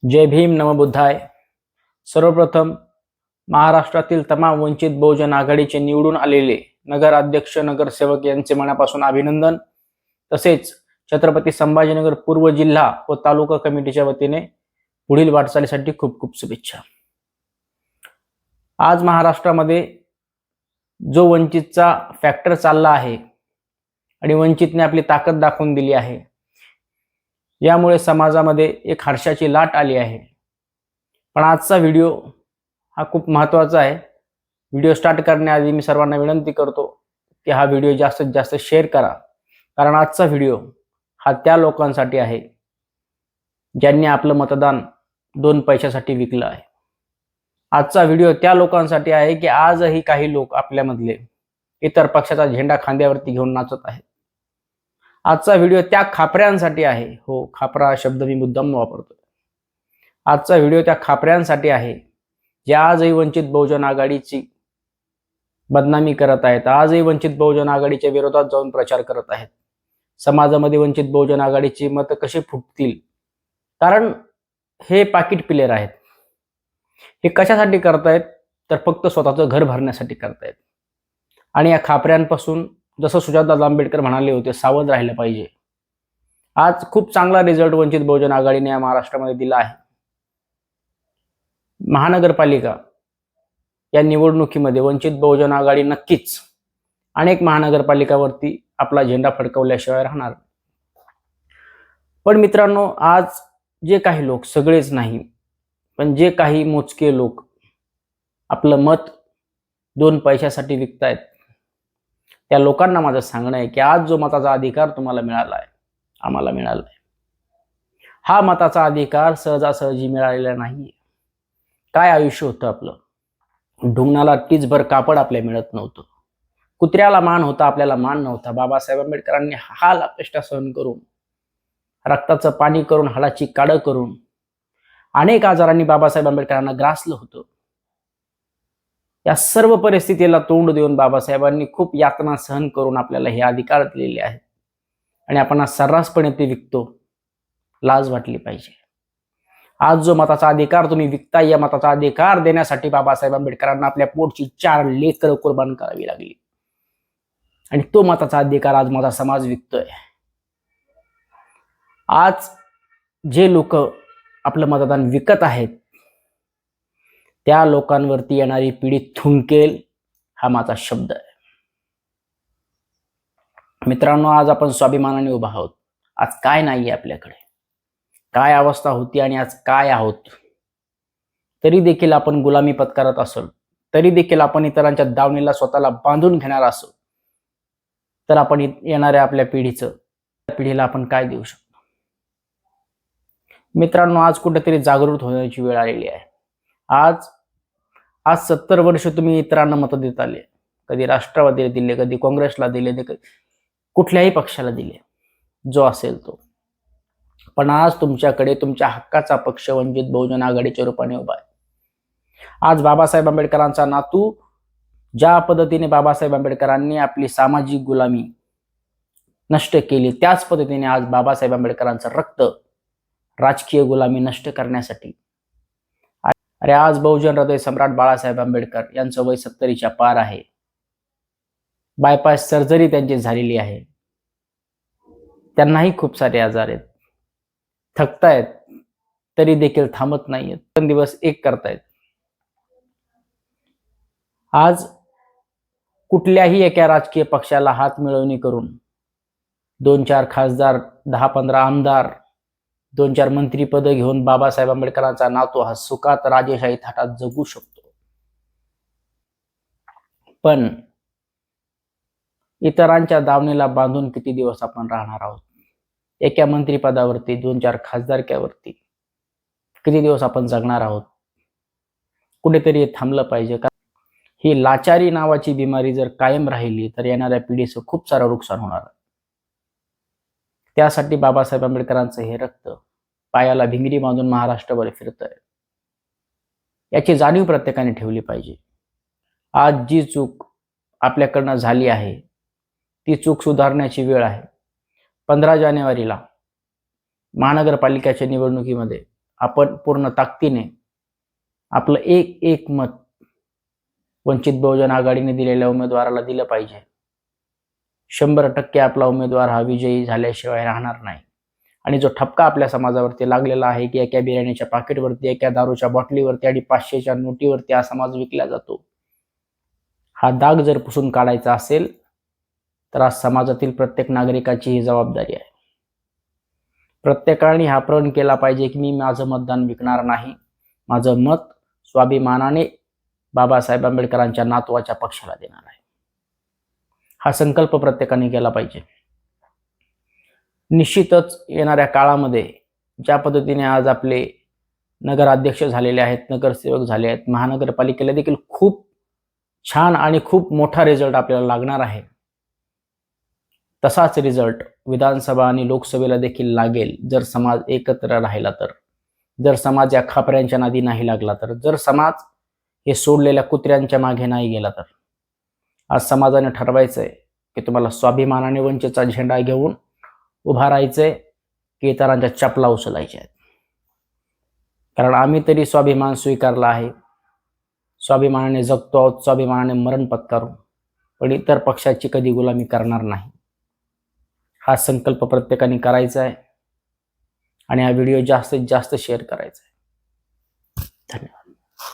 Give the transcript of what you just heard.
जय भीम नमः बुद्धाय। सर्वप्रथम महाराष्ट्रातील तमाम वंचित बहुजन आघाडीचे निवडून आलेले नगर अध्यक्ष नगरसेवक यांचे मनापासून अभिनंदन। तसेच छत्रपती संभाजीनगर पूर्व जिल्हा व तालुका कमिटीच्या वतीने पुढील वाटचालीसाठी खूप खूप शुभेच्छा। आज महाराष्ट्रामध्ये जो वंचितचा फॅक्टर चालला आहे आणि वंचितने आपली ताकद दाखवून दिली आहे, यामुळे समाजामध्ये एक हर्षाची लाट आली आहे। पण आजचा व्हिडिओ हा खूप महत्त्वाचा आहे। व्हिडिओ स्टार्ट करण्याआधी मी सर्वांना विनंती करतो की हा व्हिडिओ जास्तीत जास्त शेअर करा, कारण आजचा व्हिडिओ हा त्या लोकांसाठी आहे ज्यांनी आपलं मतदान 2 पैशासाठी विकलं आहे। आजचा व्हिडिओ त्या लोकांसाठी आहे की आजही काही लोक आपल्यामधले इतर पक्षाचा झेंडा खांद्यावरती घेऊन नाचत आहेत। आजचा व्हिडिओ त्या खापऱ्यांसाठी आहे, हो खापरा शब्द मी मुद्दाम वापरतो। आजचा व्हिडिओ त्या खापऱ्यांसाठी आहे जे आजही वंचित बहुजन आघाडीची बदनामी करत आहेत, आजही वंचित बहुजन आघाडीच्या विरोधात जाऊन प्रचार करत आहेत। समाजामध्ये वंचित बहुजन आघाडीची मतं कशी फुटतील, कारण हे पाकिट प्लेयर आहेत। हे कशासाठी करतायत तर फक्त स्वतःचं घर भरण्यासाठी करतायत। आणि या खापऱ्यांपासून जसं सुजातदादा आंबेडकर म्हणाले होते, सावध राहिलं पाहिजे। आज खूप चांगला रिझल्ट वंचित बहुजन आघाडीने या महाराष्ट्रामध्ये दिला आहे। महानगरपालिका या निवडणुकीमध्ये वंचित बहुजन आघाडी नक्कीच अनेक महानगरपालिकावरती आपला झेंडा फडकवल्याशिवाय राहणार। पण मित्रांनो, आज जे काही लोक, सगळेच नाही पण जे काही मोजके लोक आपलं मत 2 पैशासाठी विकतायत, त्या लोकांना माझं सांगणं आहे की आज जो मताचा अधिकार तुम्हाला मिळाला आहे, आम्हाला मिळाला आहे, हा मताचा अधिकार सहजासहजी मिळालेला नाही। काय आयुष्य होतं आपलं, ढुंगणाला टीचभर कापड आपल्या मिळत नव्हतं, कुत्र्याला मान होता आपल्याला मान नव्हता। बाबासाहेब आंबेडकरांनी हाल अपेष्टा सहन करून, रक्ताचं पाणी करून, हाडाची काढं करून अनेक आजारांनी बाबासाहेब आंबेडकरांना ग्रासलं होतं। या सर्व परिस्थितीला तोंड देऊन बाबासाहेबांनी खूप यातना सहन करून आपल्याला हे अधिकार दिलेले आहेत आणि आपण सर्रासपणे ते विकतो। लाज वाटली पाहिजे। आज जो मताचा अधिकार तुम्ही विकताय, या मताचा अधिकार देण्यासाठी बाबासाहेब आंबेडकरांना आपल्या पोटची 4 लेकरं कुर्बान करावी लागली आणि तो मताचा अधिकार आज माझा समाज विकतोय। आज जे लोक आपलं मतदान विकत आहेत त्या लोकांवरती येणारी पिढी थुंकेल, हा माझा शब्द आहे। मित्रांनो, आज आपण स्वाभिमानाने उभा आहोत। आज काय नाहीये आपल्याकडे, काय अवस्था होती आणि आज काय आहोत, तरी देखील आपण गुलामी पत्करत असलो, तरी देखील आपण इतरांच्या दावणीला स्वतःला बांधून घेणार असो, तर आपण येणाऱ्या आपल्या पिढीला आपण काय देऊ शकतो। मित्रांनो, आज कुठेतरी जागृत होण्याची वेळ आलेली आहे। आज 70 वर्ष तुम्ही इतरांना मतं देत आले, कधी राष्ट्रवादीला दिले, कधी काँग्रेसला दिले, कुठल्याही पक्षाला दिले, जो असेल तो। पण आज तुमच्याकडे तुमच्या हक्काचा पक्ष वंचित बहुजन आघाडीच्या रूपाने उभा आहे। आज बाबासाहेब आंबेडकरांचा नातू, ज्या पद्धतीने बाबासाहेब आंबेडकरांनी आपली सामाजिक गुलामी नष्ट केली, त्याच पद्धतीने आज बाबासाहेब आंबेडकरांचं रक्त राजकीय गुलामी नष्ट करण्यासाठी, अरे आज बहुजन हृदय सम्राट बाळासाहेब आंबेडकर यांचं वय 70च्या पार आहे। बायपास सर्जरी त्यांची झालेली आहे, त्यांनाही खूप सारे आजार आहेत, थकतायत तरी देखील थांबत नाहीयेत, पण दिवस एक करतायत। आज कुठल्याही एका राजकीय पक्षाला हात मिळवणी करून 2-4 खासदार, 10-15 आमदार, 2-4 मंत्रीपद घेऊन बाबासाहेब आंबेडकरांचा नातू हा सुखात राजेशाही थाटात जगू शकतो। पण इतरांच्या दावणीला बांधून किती दिवस आपण राहणार आहोत? एका मंत्रीपदावरती, 2-4 खासदारक्यावरती किती दिवस आपण जगणार आहोत? कुठेतरी हे थांबलं पाहिजे, कारण ही लाचारी नावाची बिमारी जर कायम राहिली तर येणाऱ्या पिढीचं खूप सारं नुकसान होणार। त्यासाठी बाबासाहेब आंबेडकरांचं हे रक्त पायाला भिंगरी बांधून महाराष्ट्रभर फिरतंय, याची जाणीव प्रत्येकाने ठेवली पाहिजे। आज जी चूक आपल्याकडनं झाली आहे ती चूक सुधारण्याची वेळ आहे। 15 जानेवारीला महानगरपालिकेच्या निवडणुकीमध्ये आपण पूर्ण ताकदीने आपलं एक एक मत वंचित बहुजन आघाडीने दिलेल्या उमेदवाराला दिलं पाहिजे. 100% आपला उमेदवार हा विजयी झाल्याशिवाय राहणार नाही. आणि जो ठपका आपल्या समाजावरती लागलेला आहे की एका बिर्याणीच्या पाकिटवरती, एका दारूच्या बॉटलीवरती आणि 500च्या नोटीवरती हा समाज विकला जातो, हा दाग जर पुसून काढायचा असेल तर आज समाजातील प्रत्येक नागरिकाची ही जबाबदारी आहे. प्रत्येकाने हा प्रण केला पाहिजे की मी माझं मतदान विकणार नाही. माझं मत स्वाभिमानाने बाबासाहेब आंबेडकरांच्या नातवाच्या पक्षाला देणार आहे. हा संकल्प प्रत्येकाने केला पाहिजे. निश्चितच येणाऱ्या काळामध्ये ज्या पद्धतीने आज आपले नगराध्यक्ष झालेले आहेत, नगरसेवक झाले आहेत, महानगरपालिकेला देखील खूप छान आणि खूप मोठा रिझल्ट आपल्याला लागणार आहे. तसाच रिझल्ट विधानसभा आणि लोकसभेला देखील लागेल जर समाज एकत्र राहिला तर, जर समाज या खापऱ्यांच्या नादी नाही लागला तर, जर समाज हे सोडलेल्या कुत्र्यांच्या मागे नाही गेला तर. आज समाजाने ठरवायचंय की तुम्हाला स्वाभिमानाने वंचितचा झेंडा घेऊन उभा राहायचंय की इतरांच्या चपला उचलायच्या आहेत. कारण आम्ही तरी स्वाभिमान स्वीकारला आहे, स्वाभिमानाने जगतो आहोत, स्वाभिमानाने मरण पत्करू, पण इतर पक्षाची कधी गुलामी करणार नाही. हा संकल्प प्रत्येकाने करायचा आहे आणि हा व्हिडिओ जास्तीत जास्त शेअर करायचा आहे.